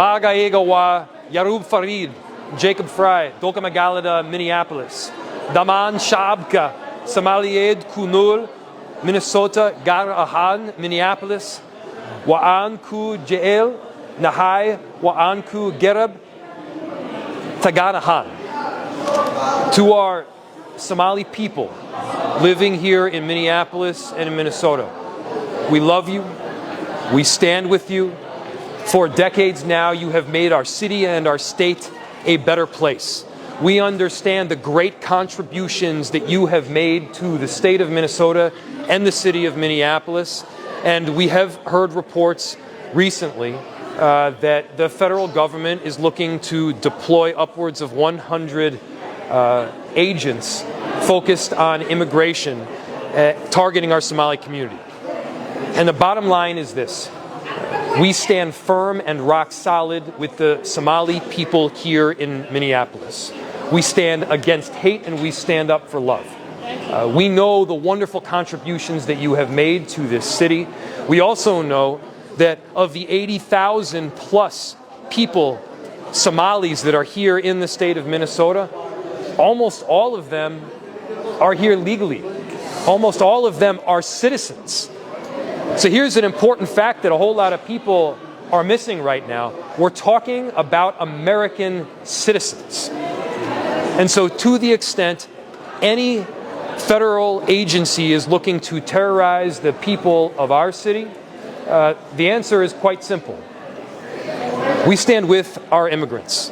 Bagaigawa, Yarub Farid, Jacob Fry, Dolka Magalada, Minneapolis. Daman Shabka, Somalia Kunul, Minnesota, Gar Ahan, Minneapolis. Wa'an Ku Jeel, Nahai, Wa'an Ku Gerab, Taganahan. To our Somali people living here in Minneapolis and in Minnesota, we love you, we stand with you. For decades now, you have made our city and our state a better place. We understand the great contributions that you have made to the state of Minnesota and the city of Minneapolis. And we have heard reports recently that the federal government is looking to deploy upwards of 100 agents focused on immigration, targeting our Somali community. And the bottom line is this. We stand firm and rock solid with the Somali people here in Minneapolis. We stand against hate and we stand up for love. We know the wonderful contributions that you have made to this city. We also know that of the 80,000 plus people, Somalis, that are here in the state of Minnesota, almost all of them are here legally. Almost all of them are citizens. So here's an important fact that a whole lot of people are missing right now. We're talking about American citizens. And so to the extent any federal agency is looking to terrorize the people of our city, the answer is quite simple. We stand with our immigrants.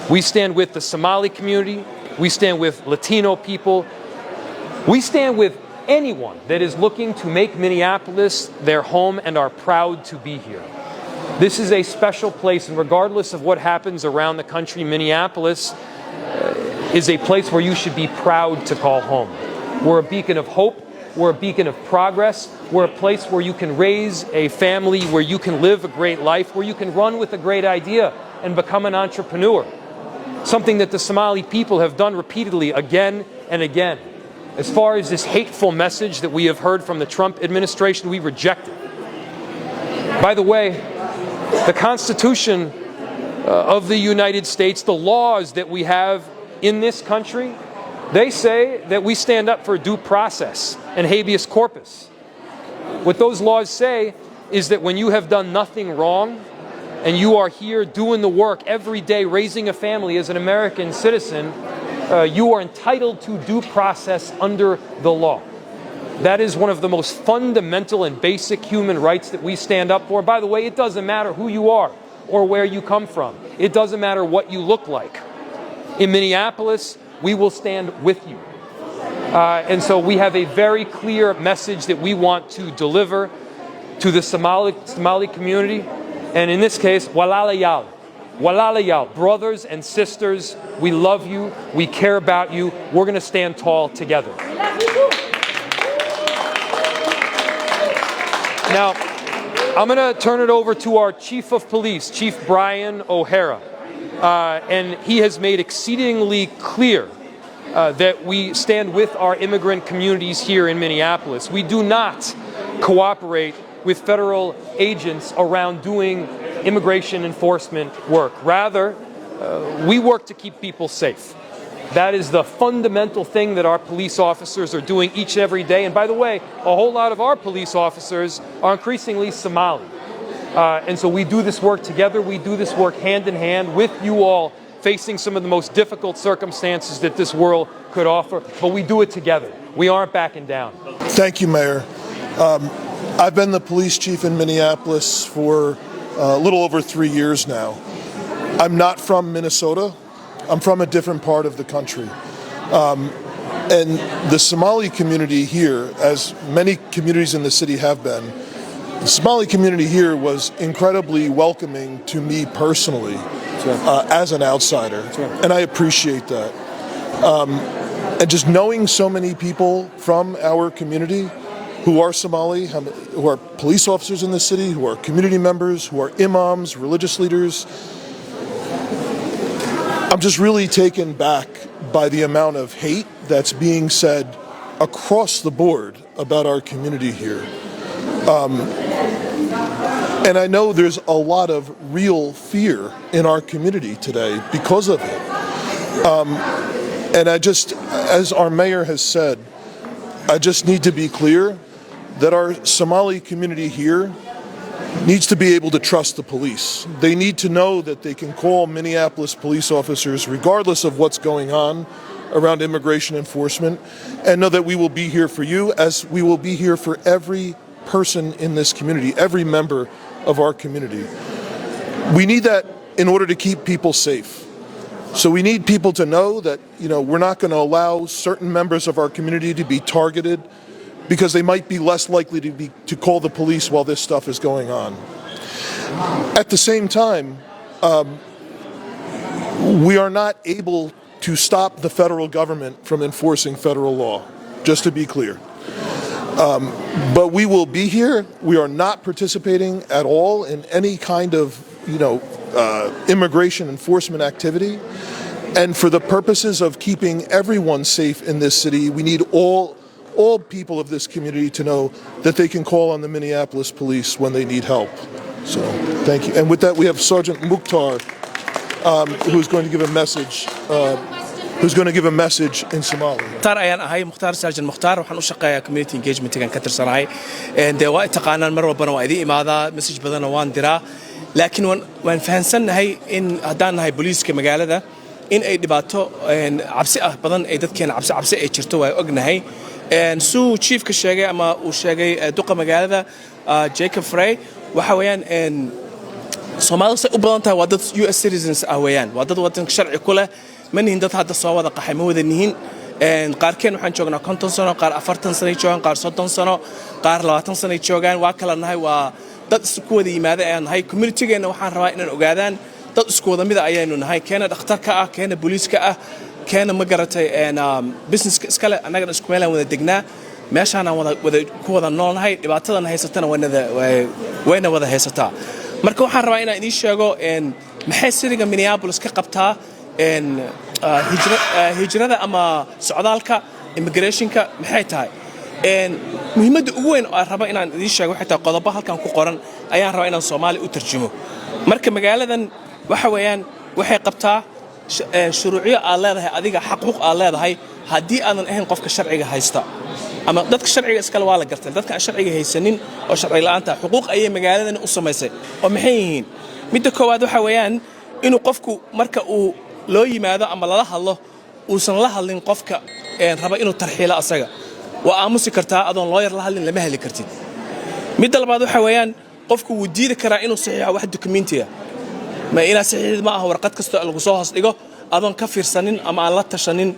We stand with the Somali community. We stand with Latino people. We stand with anyone that is looking to make Minneapolis their home and are proud to be here. This is a special place, and regardless of what happens around the country, Minneapolis is a place where you should be proud to call home. We're a beacon of hope. We're a beacon of progress. We're a place where you can raise a family, where you can live a great life, where you can run with a great idea and become an entrepreneur. Something that the Somali people have done repeatedly again and again. As far as this hateful message that we have heard from the Trump administration, we reject it. By the way, the Constitution of the United States, the laws that we have in this country, they say that we stand up for due process and habeas corpus. What those laws say is that when you have done nothing wrong and you are here doing the work every day, raising a family as an American citizen, you are entitled to due process under the law. That is one of the most fundamental and basic human rights that we stand up for. By the way, it doesn't matter who you are or where you come from. It doesn't matter what you look like. In Minneapolis, we will stand with you. And so we have a very clear message that we want to deliver to the Somali community. And in this case, walalayal. Walalayal, brothers and sisters, we love you, we care about you, we're going to stand tall together. Now, I'm going to turn it over to our Chief of Police, Chief Brian O'Hara, and he has made exceedingly clear that we stand with our immigrant communities here in Minneapolis. We do not cooperate with federal agents around doing immigration enforcement work. Rather, we work to keep people safe. That is the fundamental thing that our police officers are doing each and every day. And by the way, a whole lot of our police officers are increasingly Somali. And so we do this work together. We do this work hand in hand with you all, facing some of the most difficult circumstances that this world could offer. But we do it together. We aren't backing down. Thank you, Mayor. I've been the police chief in Minneapolis for a little over 3 years now. I'm not from Minnesota. I'm from a different part of the country. And the Somali community here, as many communities in the city have been, the Somali community here was incredibly welcoming to me personally as an outsider. And I appreciate that. And just knowing so many people from our community who are Somali, who are police officers in the city, who are community members, who are imams, religious leaders. I'm just really taken back by the amount of hate that's being said across the board about our community here. And I know there's a lot of real fear in our community today because of it. And I just, as our mayor has said, I just need to be clear that our Somali community here needs to be able to trust the police. They need to know that they can call Minneapolis police officers regardless of what's going on around immigration enforcement, and know that we will be here for you as we will be here for every person in this community, every member of our community. We need that in order to keep people safe. So we need people to know that, we're not going to allow certain members of our community to be targeted because they might be less likely to call the police while this stuff is going on. At the same time, we are not able to stop the federal government from enforcing federal law, just to be clear. But we will be here. We are not participating at all in any kind of, immigration enforcement activity. And for the purposes of keeping everyone safe in this city, we need all people of this community to know that they can call on the Minneapolis police when they need help. So, thank you. And with that, we have Sergeant Mukhtar, who's going to give a message. Who's going to give a message in Somali. مختار أيان هاي مختار ساجن مختار وحنو شقايا community engagement كان كتر سناي and وقت تقانا مرة بنا وأدي ماذا مسج بدنا وان درا لكن وان فهنسن هاي إن هدان هاي بوليس كمجال ده إن أي دباتو إن عبسة بدن أي دت كان عبسة أي شرطة وأجن هاي إن سو chief كشجع أما وشجع دقة مجال ده جاكوب فري وحويان إن Somalia وبلانتها وضد US citizens أهويان وضد وطن شرعي كله من dad hadda soo wada qaxay ma wada nihiin qaarkeen waxaan joognaa 50 sano qaar 40 sano joogan qaar 30 sano qaar 20 sano joogan waa kala nahay waa dad isku wada yimaada aan nahay community-geena waxaan rabaa inaan ogaadaan dad isku wada mid ayaynu nahay keena dhakhtarka ah keena booliiska ah keena ma garatay business iskale anagana isku meel aan wada degnaa meeshaan aan wada ku wada noolnahay dhibaatadan haysatana wayna wada haysataa marka waxaan rabaa inaan idin sheego maxay siriga Minneapolis ka qabtaa hijrada ama socdaalka immigrationka maxay tahay muhiimadda ugu weyn oo raba inaan idin sheego waxa tahay qodobo halkan ku qoran ayaan rabaa inaan Soomaali u tarjumo marka magaaladan waxa weeyaan waxay qabtaa shuruuciyo aan leedahay adiga xaquuq aan leedahay haddii aadan ahayn qofka sharciga haysta ama dadka sharciga iskala waa la gartay dadka aan sharciga haysanin oo sharci la'aanta xuquuq ayay magaaladan u samaysay oo maxay yihiin midda koowaad waxa weeyaan inuu qofku marka uu loo yimaado ama lala hadlo uusan la hadlin qofka raba inuu tarxiilo asaga waa aamusi kartaa adoon lawyer la hadlin lama heli kartid midda labaad waxa weeyaan qofku wuu diidi karaa inuu saxiixo wax documenti ah ma ina saxiixid ma aha warqad kasta lagu soo hoos dhigo adoon ka fiirsanin ama aan la tashanin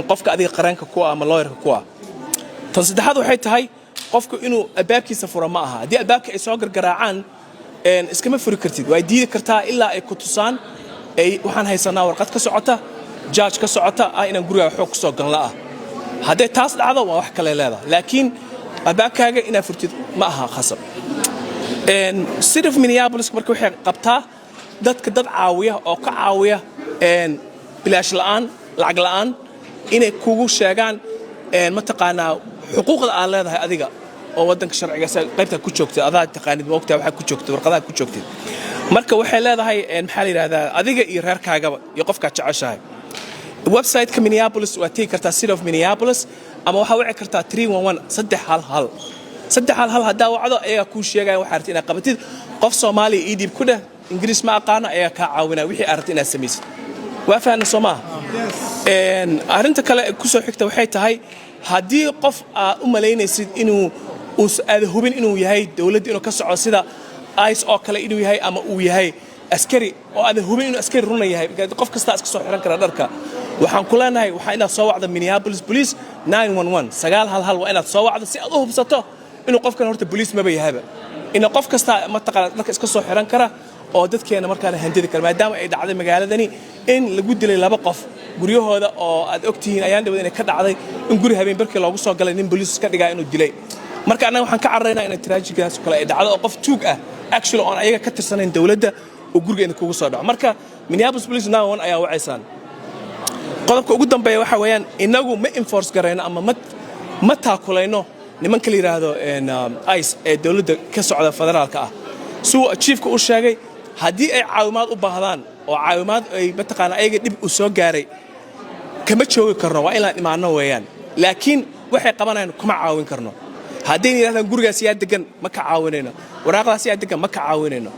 qofka adiga qaranka ku ama lawyerka ku tan saddexaad waxay tahay qofku inuu albaabkiisa furo ma aha haddii albaabka ay soo gargaraacaan iskama furi kartid waa diidi kartaa ilaa ay ku tusaan ay waxaan haysanaa warqad ka socota judge ka socota inaan guriga xoog soo galna hadday taas dhacdo waa wax kale leedahay laakiin albaabkaaga inaad furtid ma aha khasab city of Minneapolis markii waxay qabtaa dadka dad caawiya oo ka caawiya bilaash la'aan lacag la'aan inay kugu sheegaan ma taqaanaa xuquuqda aad leedahay adiga oo wadanka sharciga qaybta ku joogtay adaa taqaanid waqtiga waxa ku joogtay warqadaha ku joogtay marka waxay leedahay maxaa la yiraahdaa adiga iyo reerkaaga iyo qofka jeceshahay website-ka Minneapolis waa tii kartaa City of Minneapolis ama waxa wici kartaa 311 311 hadaa wacdo ayaga ku sheegay waxa aragtay inaad qabatid qof Soomaali idib ku dheh Ingiriis ma aqaana ayaga ka caawinaa wixii aragtay inaad samaysid waa fahan Soomaa arinta kale ku soo xigta waxay tahay haddii qof aad u malaynaysid inuu aad hubin inuu yahay dawladda inuu ka soco sida ICE oo kale inuu yahay ama uu yahay askari oo aad hubin inuu askari run yahay qof kasta iska soo xiran kara dharka waxaan ku leenahay waxa inaad soo wacdo Minneapolis Police 911 911 waa inaad soo wacdo si aad u hubsato inuu qofkan horta police ma bayahaba in qof kasta ma taqaan dharka iska soo xiran kara oo dadkeena markaa handidi kara maadaama ay dhacday magaaladani in lagu dilay laba qof guryahooda oo aad ogtihiin ayaan dhawad inay ka dhacday in guri habeen barkii loogu soo galay nin police ka dhigaa inuu dilay marka anaga waxaan ka carreynaa in tragedy-gaas kale ay dhacdo oo qof tuug ah actually on ayaga ka tirsanayn dawladda oo gurigeena kugu soo dhaco marka Minneapolis Police 911 ayaa wacaysan qodobka ugu dambeeya waxa weeyaan inagu ma enforce gareyno ama ma taakulayno nimanka la yiraahdo ICE ee dawladda ka socda federaalka suu chiefka u sheegay haddii ay caawimaad u baahdaan oo caawimaad ay mataqaana ayaga dib u soo gaaray kama joogi karno waa inaan imaano weeyaan laakiin waxay qabanayaan kuma caawin karno haddii yiraahdaan gurigaas yaa degan ma ka caawinayno waraaqdaas yaa degan ma ka caawinayno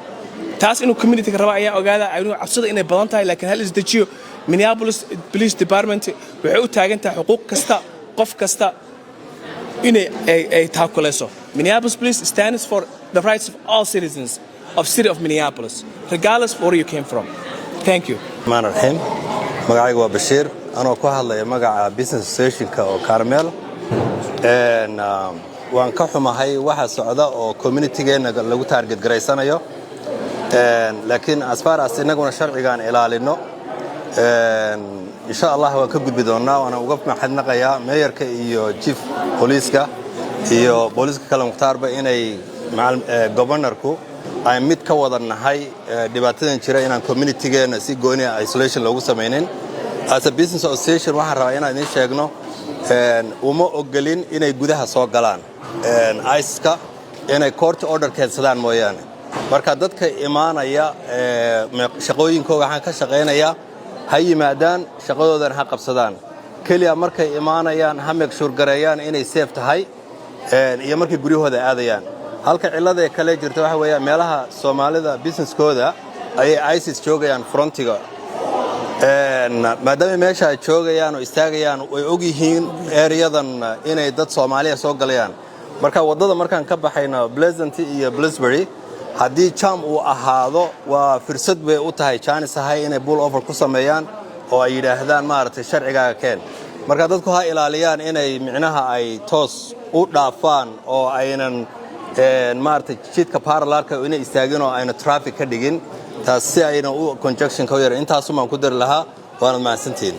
taas inuu community raba ayaa ogaada aynu cabsada inay badan tahay laakiin hal isdajiyo Minneapolis Police Department waxay u taagan tahay xuquuq kasta qof kasta inay ay taakulayso Minneapolis Police stands for the rights of all citizens of city of Minneapolis regardless of where you came from thank you Manarhim magacaygu waa Bashiir anoo ku hadlaya magaca business association-ka oo Carmel waan ka xumahay waxa socda oo community-geena lagu target gareysanayo laakiin as far as inaguna sharcigan ilaalino insha Allah waan ka gudbi doonaa waana uga mahadnaqayaa mayorka iyo chief police-ka iyo police-ka kala muxtaarba inay governorku ay mid ka wada nahay dhibaatadan jira inaan community-geena si gooni ah isolation loogu sameeynin as a business association waxaan rabaa inaan idin sheegno uma ogolin inay gudaha soo galaan ICE-ka inay court order keensadaan mooyaane marka dadka imaanaya shaqooyinkooda waxaan ka shaqeynayaa ha yimaadaan shaqadoodan ha qabsadaan kaliya markay imaanayaan ha make sure gareeyaan inay safe tahay iyo markay guryahooda aadayaan halka cilada kale jirta waxa weeye meelaha Soomaalida businesskooda ay ICE joogayaan frontiga maadaama meesha ay joogayaan oo istaagayaan way og yihiin areadan inay dad Soomaaliya soo galayaan marka wadada markaan ka baxayna Pleasant iyo Blisbury haddii jam uu ahaado waa fursad bay u tahay chance ahay inay pull over ku sameeyaan oo ay yiraahdaan maartay sharciga keen marka dadku ha ilaaliyaan inay micnaha ay toos u dhaafaan oo aynan maartay jidka parallelka inay istaagin oo ayna traffic ka dhigin taas si ayna u congestion ka yar intaas uma ku dar lahaa waana mahadsantiin